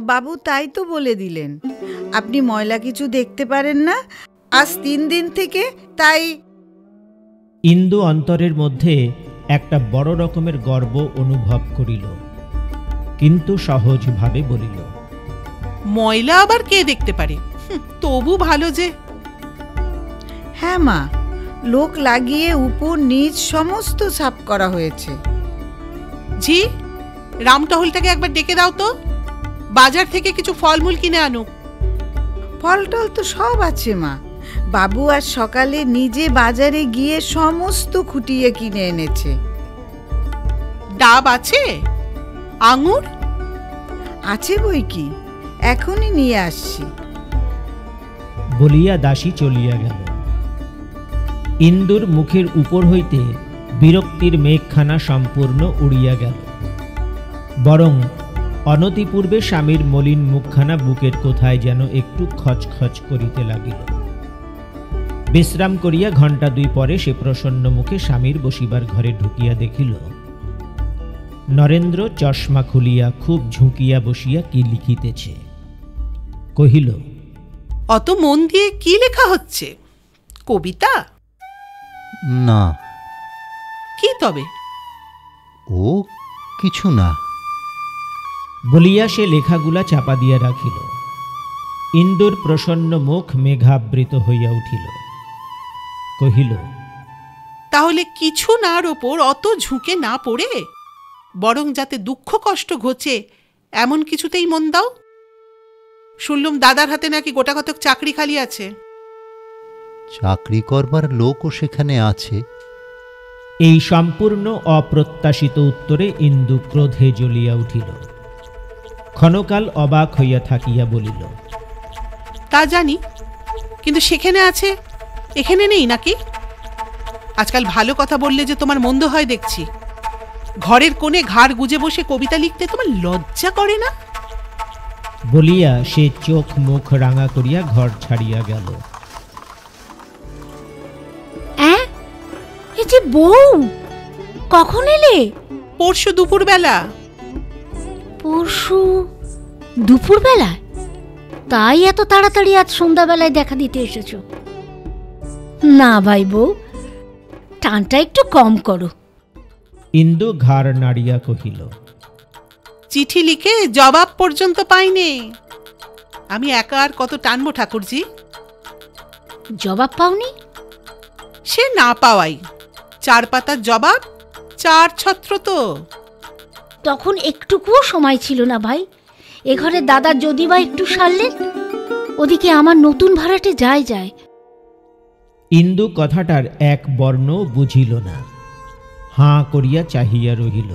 বাবু তাই তো বলে দিলেন। আপনি ময়লা কিছু দেখতে পারেন না আজ 3 দিন থেকে, তাই। ইন্দু অন্তরের মধ্যে একটা বড় রকমের গর্ব অনুভব করিল, কিন্তু সহজভাবে বলিল, ময়লা আবার কে দেখতে পারে? তবু ভালো যে। হ্যাঁ মা, লোক লাগিয়ে উপর নিচ সমস্ত সাফ করা হয়েছে। জি, রামটহলটাকে একবার ডেকে দাও তো, বাজার থেকে কিছু ফলমূল কিনে আনুক। ফল টল তো সব আছে মা। বাবু আজ সকালে নিজে বাজারে গিয়ে সমস্ত খুঁটিয়ে কিনে এনেছে। ডাব আছে? আঙুর আছে বই কি, এখনই নিয়ে আসছি। বলিয়া দাসী চলিয়া গেল। ইন্দুর মুখের উপর হইতে বিরক্তির মেঘখানা সম্পূর্ণ উড়িয়া গেল, বরং অনতিপূর্বে স্বামীর মলিন মুখখানা বুকের কোথায় যেন একটু খচখচ করিতে লাগিল। বিশ্রাম করিয়া 2 ঘণ্টা পরে সে প্রসন্ন মুখে স্বামীর বসিবার ঘরে ঢুকিয়া দেখিল, নরেন্দ্র চশমা খুলিয়া খুব ঝুঁকিয়া বসিয়া কি লিখিতেছে। কহিল, অত মন দিয়ে কি লেখা হচ্ছে? কবিতা? না। কি তবে? ও কিছু না। বলিয়া সে লেখাগুলা চাপা দিয়া রাখিল। ইন্দুর প্রসন্ন মুখ মেঘাবৃত হইয়া উঠিল। কহিল, তাহলে কিছু নার ওপর অত ঝুঁকে না পড়ে বরং যাতে দুঃখ কষ্ট ঘোচে এমন কিছুতেই মন দাও। শুনলুম দাদার হাতে নাকি গোটাকতক চাকরি খালি আছে। চাকরি করবার লোকও সেখানে আছে। এই সম্পূর্ণ অপ্রত্যাশিত উত্তরে ইন্দু ক্রোধে জ্বলিয়া উঠিল। ক্ষণকাল অবাক হইয়া থাকিয়া বলিল, তা জানি, কিন্তু সেখানে আছে, এখানে নেই নাকি? আজকাল ভালো কথা বললে যে তোমার মন্দ হয় দেখছি। ঘরের কোণে ঘাড় গুজে বসে কবিতা লিখতে তোমার লজ্জা করে না? বলিয়া সে চোখ মুখ রাঙা করিয়া ঘর ছাড়িয়া গেল। এ যে বউ, কখন এলে? পরশু দুপুরবেলা। পরশু দুপুরবেলায়? তাই এত তাড়াতাড়ি আজ সন্ধ্যাবেলায় দেখা দিতে এসেছো? না ভাই বউ, টানটা একটু কম করো। ইন্দু ঘাড় নাড়িয়া কহিল, চিঠি লিখে জবাব পর্যন্ত পাইনি। আমি একা আর কত টানবো ঠাকুরজি? জবাব পাওনি? সে না পাওয়াই, 4 পাতার জবাব, 4 ছত্র তো। তখন একটুকুও সময় ছিল না ভাই। এ ঘরে দাদা যদি বা একটু সারলেন, ওদিকে আমার নতুন ভাড়াটে যায়। ইন্দু কথাটার এক বর্ণ বুঝিল না, হাঁ করিয়া চাহিয়া রহিল।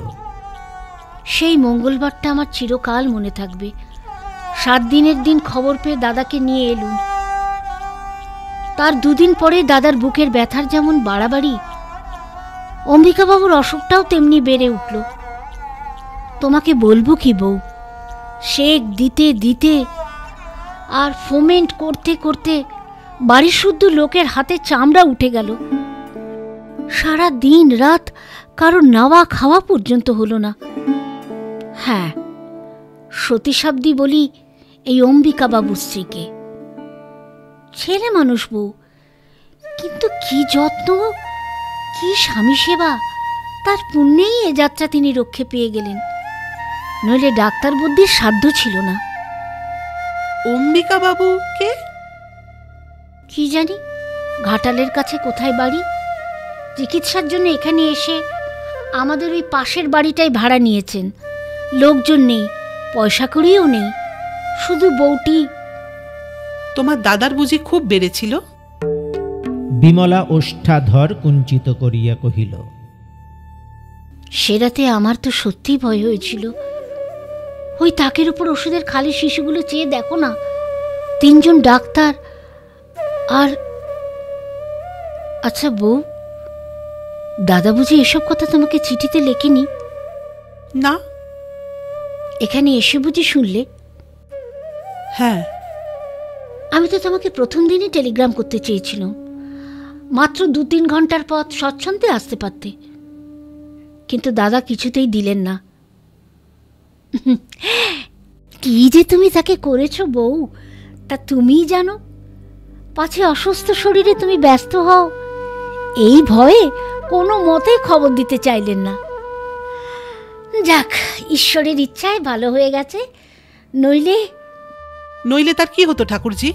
সেই মঙ্গলবারটা আমার চিরকাল মনে থাকবে। 7 দিনের দিন খবর পেয়ে দাদাকে নিয়ে এলুম। তার 2 দিন পরে দাদার বুকের ব্যথার যেমন বাড়াবাড়ি, অম্বিকাবাবুর অসুখটাও তেমনি বেড়ে উঠল। তোমাকে বলবো কি বউ, শেক দিতে দিতে আর ফোমেন্ট করতে করতে বাড়ির শুদ্ধ লোকের হাতে চামড়া উঠে গেল। সারা দিন রাত কারো নাওয়া খাওয়া পর্যন্ত হলো না। হ্যাঁ, সতীশাব্দী বলি এই অম্বিকাবাবুর স্ত্রীকে। ছেলে মানুষ বউ, কিন্তু কি যত্ন, কি স্বামী সেবা, তার পুণ্যেই এ যাত্রা তিনি রক্ষে পেয়ে গেলেন, নইলে ডাক্তার বুদ্ধির সাধ্য ছিল না। অম্বিকা বাবু কে? কি জানি, ঘাটালের কাছে কোথায় বাড়ি। চিকিৎসার জন্য এখানে এসে আমাদের ওই পাশের বাড়িটাই ভাড়া নিয়েছেন। লোকজন নেই, পয়সা করিও নেই, শুধু বউটি। তোমার দাদার বুঝি খুব বেড়েছিল? বিমলা ওষ্ঠাধর কুঞ্চিত করিয়া কহিল, সে রাতে আমার তো সত্যি ভয় হয়েছিল। ওই তাকের উপর ওষুধের খালি শিশুগুলো চেয়ে দেখো না, 3 জন ডাক্তার আর। আচ্ছা বউ, দাদা বুঝি এসব কথা তোমাকে চিঠিতে লেখেনি? না। এখানে এসে বুঝি শুনলে? হ্যাঁ। আমি তো তোমাকে প্রথম দিনই টেলিগ্রাম করতে চেয়েছিলাম, মাত্র 2-3 ঘন্টার পথ, স্বচ্ছন্দে আসতে পারতে, কিন্তু দাদা কিছুতেই দিলেন না। কি যে তুমি তাকে করেছো বউ, তা তুমিই জানো। পাছে অসুস্থ শরীরে তুমি ব্যস্ত হও, এই ভয়ে কোনো মতে খবর দিতে চাইলেন না। যাক, ঈশ্বরের ইচ্ছায় ভালো হয়ে গেছে, নইলে। নইলে তার কি হতো ঠাকুরজি?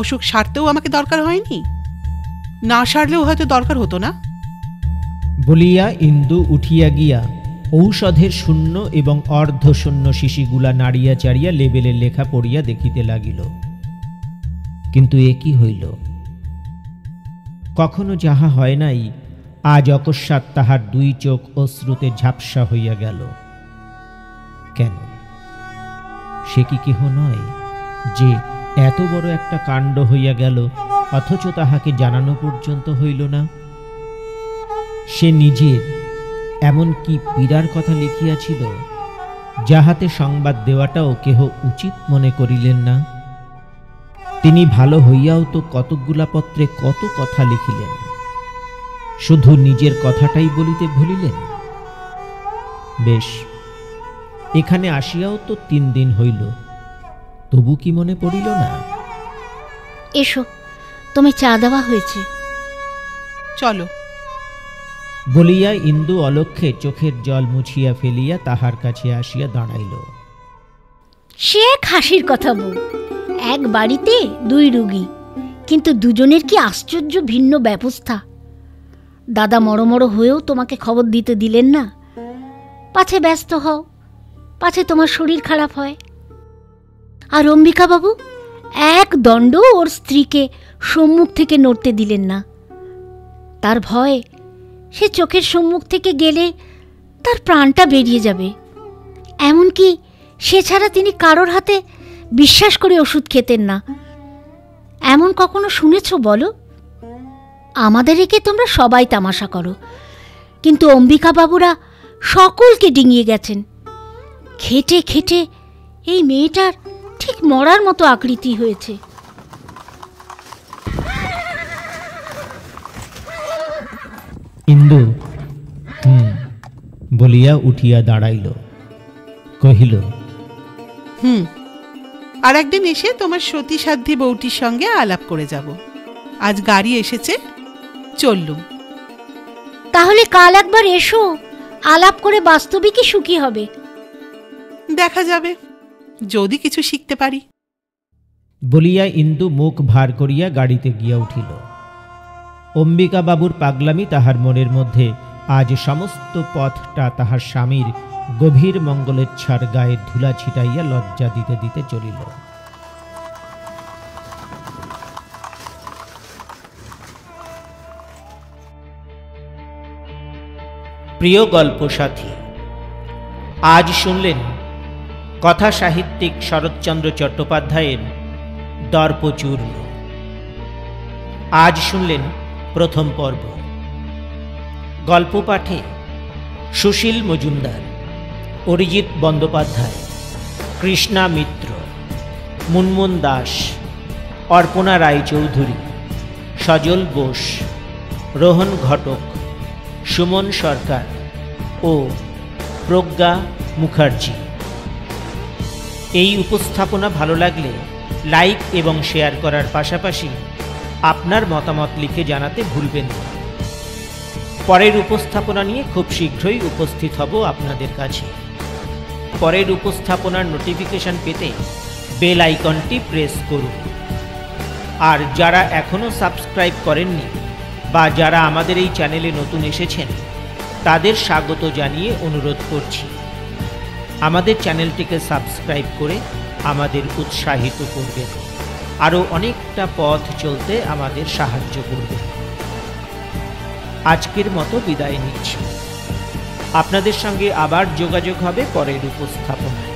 অসুখ সারতেও আমাকে দরকার হয়নি, না সারলেও হয়তো দরকার হতো না। বলিয়া ইন্দু উঠিয়া গিয়া ঔষধের শূন্য এবং অর্ধশূন্য শিশিগুলা নাড়িয়া চাড়িয়া লেবেলের লেখা পড়িয়া দেখিতে লাগিল। কিন্তু এ কি হইল? কখনো যাহা হয় নাই, আজ অকস্মাৎ তাহার 2 চোখ অশ্রুতে ঝাপসা হইয়া গেল। কেন? সে কি কেহ নয় যে এত বড় একটা কাণ্ড হইয়া গেল, অথচ তাহাকে জানানো পর্যন্ত হইল না? সে নিজের এমন কি পীড়ার কথা লিখিয়াছিল, যাহাতে সংবাদ দেওয়াটাও কেহ উচিত মনে করিলেন না? তিনি ভালো হইয়াও তো কতকগুলা পত্রে কত কথা লিখিলেন, শুধু নিজের কথাটাই বলিতে ভুলিলেন। বেশ, এখানে আসিয়াও তো 3 দিন হইল, তবু কি মনে পড়িল না? এসো, তুমি চা দেওয়া হয়েছে। চলো। বলিয়া ইন্দু অলক্ষ্যে চোখের জল মুছিয়া ফেলিয়া তাহার কাছে আসিয়া দাঁড়াইল। সে এক হাসির কথা বউ, এক বাড়িতে 2 রোগী, কিন্তু দুজনের কি আশ্চর্য ভিন্ন ব্যবস্থা। দাদা মরমর হয়েও তোমাকে খবর দিতে দিলেন না, পাছে ব্যস্ত হও, পাছে তোমার শরীর খারাপ হয়। আর অম্বিকাবাবু এক দণ্ড ওর স্ত্রীকে সম্মুখ থেকে নড়তে দিলেন না। তার ভয় সে চোখের সম্মুখ থেকে গেলে তার প্রাণটা বেরিয়ে যাবে। এমনকি সে ছাড়া তিনি কারোর হাতে বিশ্বাস করে ওষুধ খেতেন না। এমন কখনো শুনেছ বলো? আমাদের একে তোমরা সবাই তামাশা করো, কিন্তু অম্বিকা বাবুরা সকলকে ডিঙিয়ে গেছেন। খেটে খেটে এই মেয়েটার ঠিক মরার মতো আকৃতি হয়েছে। ইন্দু বলিয়া উঠিয়া দাঁড়াইল, কহিল, আর একদিন এসে তোমার সতীসাধ্যী বউটির সঙ্গে আলাপ করে যাব। আজ গাড়ি এসেছে, চললুম। তাহলে কাল একবার এসো, আলাপ করে বাস্তবিকই সুখী হবে। দেখা যাবে, যদি কিছু শিখতে পারি। বলিয়া ইন্দু মুখ ভার করিয়া গাড়িতে গিয়া উঠিল। অম্বিকা বাবুর পাগলামি তাহার মনের মধ্যে আজ সমস্ত পথটা তাহার স্বামীর গভীর মঙ্গলেচ্ছার গায়ে ধুলা ছিটাইয়া লজ্জা দিতে দিতে চলিল। প্রিয় গল্প সাথী, আজ শুনলেন কথা সাহিত্যিক শরৎচন্দ্র চট্টোপাধ্যায়ের দর্পচূর্ণ। আজ শুনলেন প্রথম পর্ব। গল্প পাঠে সুশীল মজুমদার, অরিজিৎ বন্দ্যোপাধ্যায়, কৃষ্ণা মিত্র, মুনমুন দাস, অর্পণা রায়চৌধুরী, সজল বোস, রোহন ঘটক, সুমন সরকার ও প্রজ্ঞা মুখার্জি। এই উপস্থাপনা ভালো লাগলে লাইক এবং শেয়ার করার পাশাপাশি আপনার মতামত লিখে জানাতে ভুলবেন না। পরের উপস্থাপনা নিয়ে খুব শীঘ্রই উপস্থিত হব আপনাদের কাছে। পরের উপস্থাপনার নোটিফিকেশন পেতে বেল আইকনটি প্রেস করুন। আর যারা এখনও সাবস্ক্রাইব করেননি বা যারা আমাদের এই চ্যানেলে নতুন এসেছেন, তাদের স্বাগত জানিয়ে অনুরোধ করছি, আমাদের চ্যানেলটিকে সাবস্ক্রাইব করে আমাদের উৎসাহিত করবেন, আরও অনেকটা পথ চলতে আমাদের সাহায্য করবেন। আজকের মতো বিদায় নিচ্ছি। আপনাদের সঙ্গে আবার যোগাযোগ হবে পরের উপস্থাপনায়।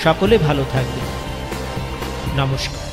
সকলে ভালো থাকবেন। নমস্কার।